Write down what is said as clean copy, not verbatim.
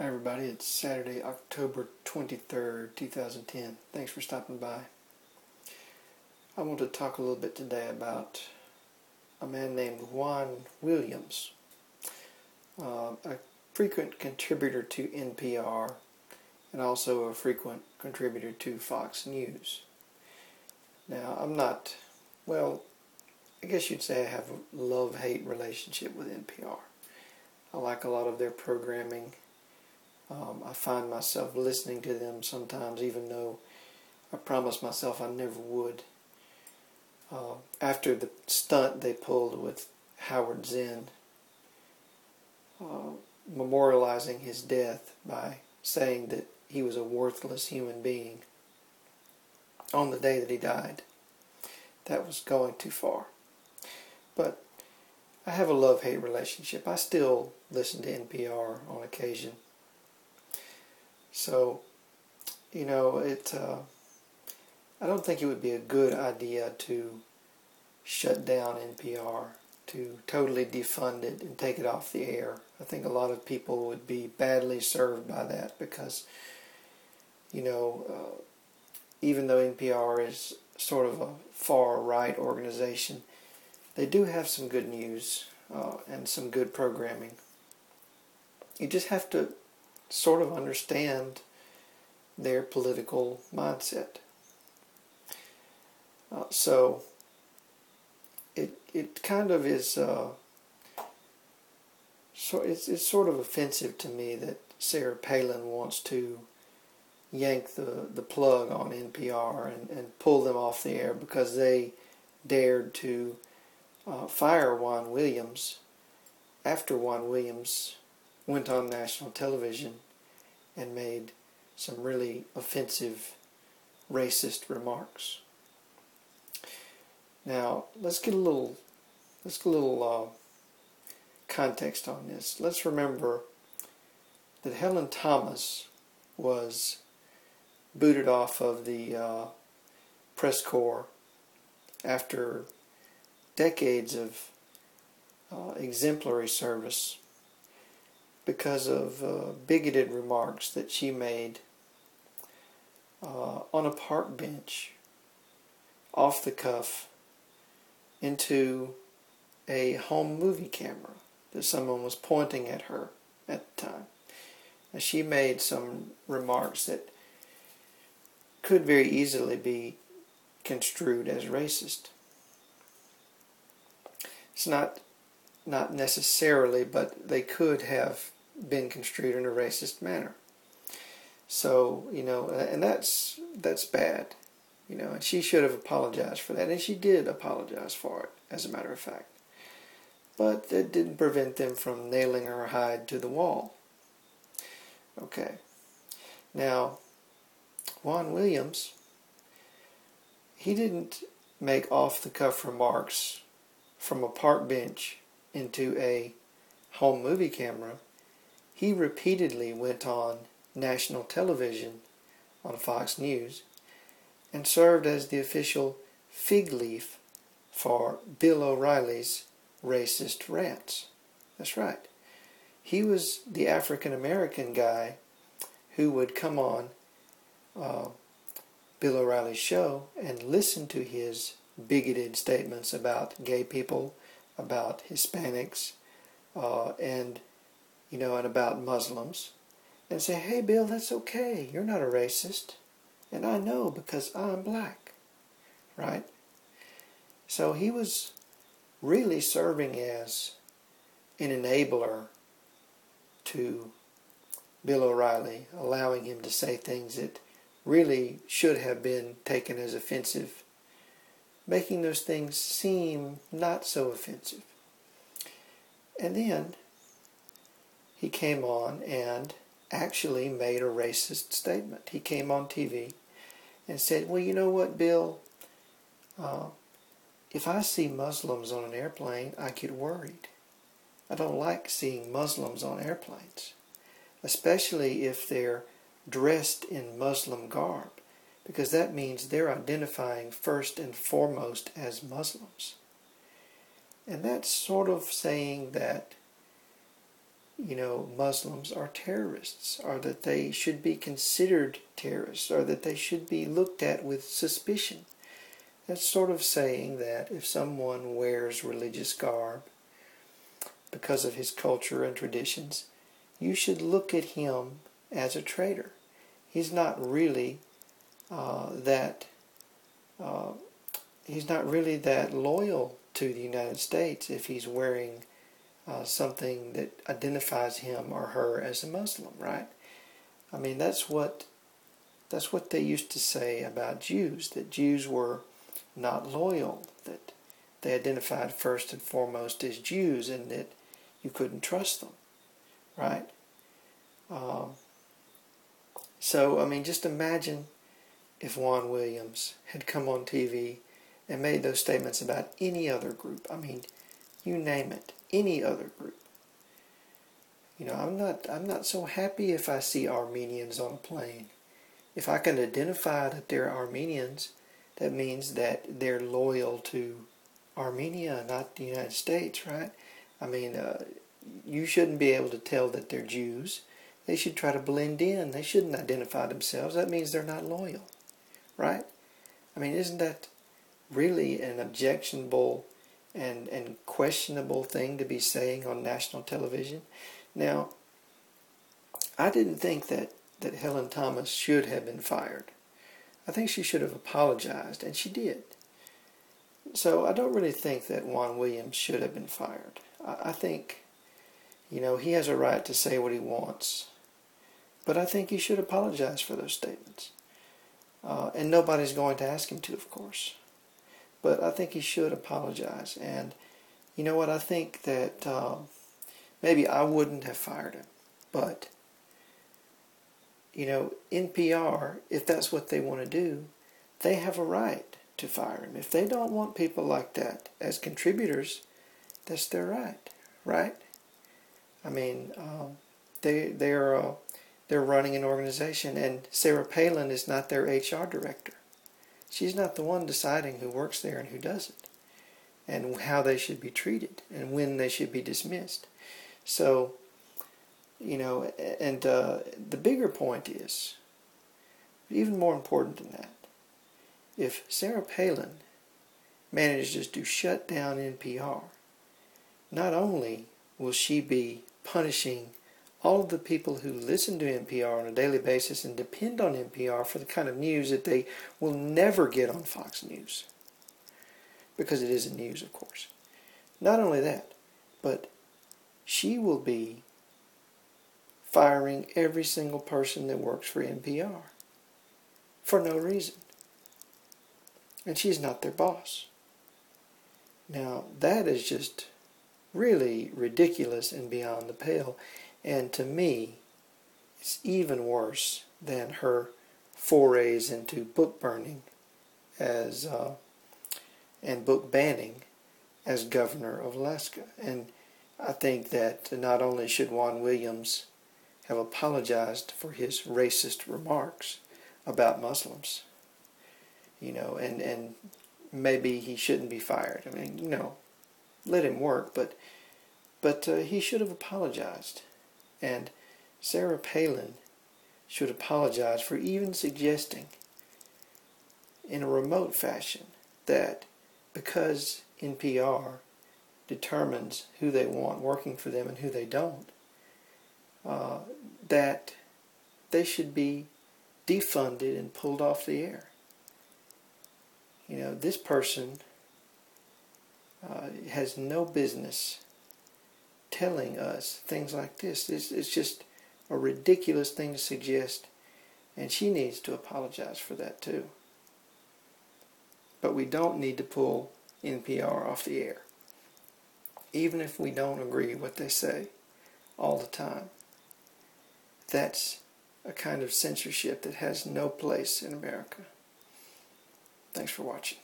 Hi everybody, it's Saturday, October 23rd, 2010. Thanks for stopping by. I want to talk a little bit today about a man named Juan Williams, a frequent contributor to NPR and also a frequent contributor to Fox News. Now, I guess you'd say I have a love-hate relationship with NPR. I like a lot of their programming. I find myself listening to them sometimes, even though I promised myself I never would. After the stunt they pulled with Howard Zinn, memorializing his death by saying that he was a worthless human being on the day that he died, that was going too far. But I have a love-hate relationship. I still listen to NPR on occasion. So, I don't think it would be a good idea to shut down NPR, to totally defund it and take it off the air. I think a lot of people would be badly served by that because, even though NPR is sort of a far-right organization, they do have some good news and some good programming. You just have to sort of understand their political mindset. So it kind of is it's sort of offensive to me that Sarah Palin wants to yank the plug on NPR and pull them off the air because they dared to fire Juan Williams after Juan Williams went on national television and made some really offensive, racist remarks. Now, let's get a little context on this. Let's remember that Helen Thomas was booted off of the press corps after decades of exemplary service because of bigoted remarks that she made on a park bench, off the cuff, into a home movie camera that someone was pointing at her at the time. And she made some remarks that could very easily be construed as racist. It's not necessarily, but they could have been construed in a racist manner. So, and that's bad, and she should have apologized for that, and she did apologize for it, as a matter of fact. But that didn't prevent them from nailing her hide to the wall. Okay. Now, Juan Williams, he didn't make off-the-cuff remarks from a park bench into a home movie camera. He repeatedly went on national television on Fox News and served as the official fig leaf for Bill O'Reilly's racist rants. That's right. He was the African-American guy who would come on Bill O'Reilly's show and listen to his bigoted statements about gay people, about Hispanics, and about Muslims, and say, "Hey, Bill, that's okay. You're not a racist, and I know because I'm black," right? So he was really serving as an enabler to Bill O'Reilly, allowing him to say things that really should have been taken as offensive, making those things seem not so offensive. And then he came on and actually made a racist statement. He came on TV and said, "Well, you know what, Bill? If I see Muslims on an airplane, I get worried. I don't like seeing Muslims on airplanes, especially if they're dressed in Muslim garb, because that means they're identifying first and foremost as Muslims." And that's sort of saying that, Muslims are terrorists, or that they should be considered terrorists, or that they should be looked at with suspicion. That's sort of saying that if someone wears religious garb because of his culture and traditions, you should look at him as a traitor. He's not really he's not really that loyal to the United States if he's wearing something that identifies him or her as a Muslim, right? I mean, that's what they used to say about Jews, that Jews were not loyal, that they identified first and foremost as Jews, and that you couldn't trust them, right? So, I mean, just imagine if Juan Williams had come on TV and made those statements about any other group. I mean, you name it, any other group. I'm not so happy if I see Armenians on a plane. If I can identify that they're Armenians, that means that they're loyal to Armenia, not the United States, right? I mean, you shouldn't be able to tell that they're Jews. They should try to blend in. They shouldn't identify themselves. That means they're not loyal, right? I mean, isn't that really an objectionable and questionable thing to be saying on national television? Now, I didn't think that Helen Thomas should have been fired. I think she should have apologized, and she did. So I don't really think that Juan Williams should have been fired. I think, he has a right to say what he wants, but I think he should apologize for those statements. And nobody's going to ask him to, of course. But I think he should apologize. And you know what? I think that maybe I wouldn't have fired him. But, NPR, if that's what they want to do, they have a right to fire him. If they don't want people like that as contributors, that's their right? I mean, they're running an organization, and Sarah Palin is not their HR director. She's not the one deciding who works there and who doesn't, and how they should be treated, and when they should be dismissed. So, and the bigger point is, even more important than that, if Sarah Palin manages to shut down NPR, not only will she be punishing all of the people who listen to NPR on a daily basis and depend on NPR for the kind of news that they will never get on Fox News, because it isn't news, of course. Not only that, but she will be firing every single person that works for NPR for no reason. And she's not their boss. Now, that is just really ridiculous and beyond the pale. And to me, it's even worse than her forays into book burning and book banning as governor of Alaska. And I think that not only should Juan Williams have apologized for his racist remarks about Muslims, and maybe he shouldn't be fired. I mean, let him work, but he should have apologized. And Sarah Palin should apologize for even suggesting in a remote fashion that because NPR determines who they want working for them and who they don't, that they should be defunded and pulled off the air. This person has no business telling us things like this. It's just a ridiculous thing to suggest, and she needs to apologize for that too. But we don't need to pull NPR off the air, even if we don't agree with what they say all the time. That's a kind of censorship that has no place in America. Thanks for watching.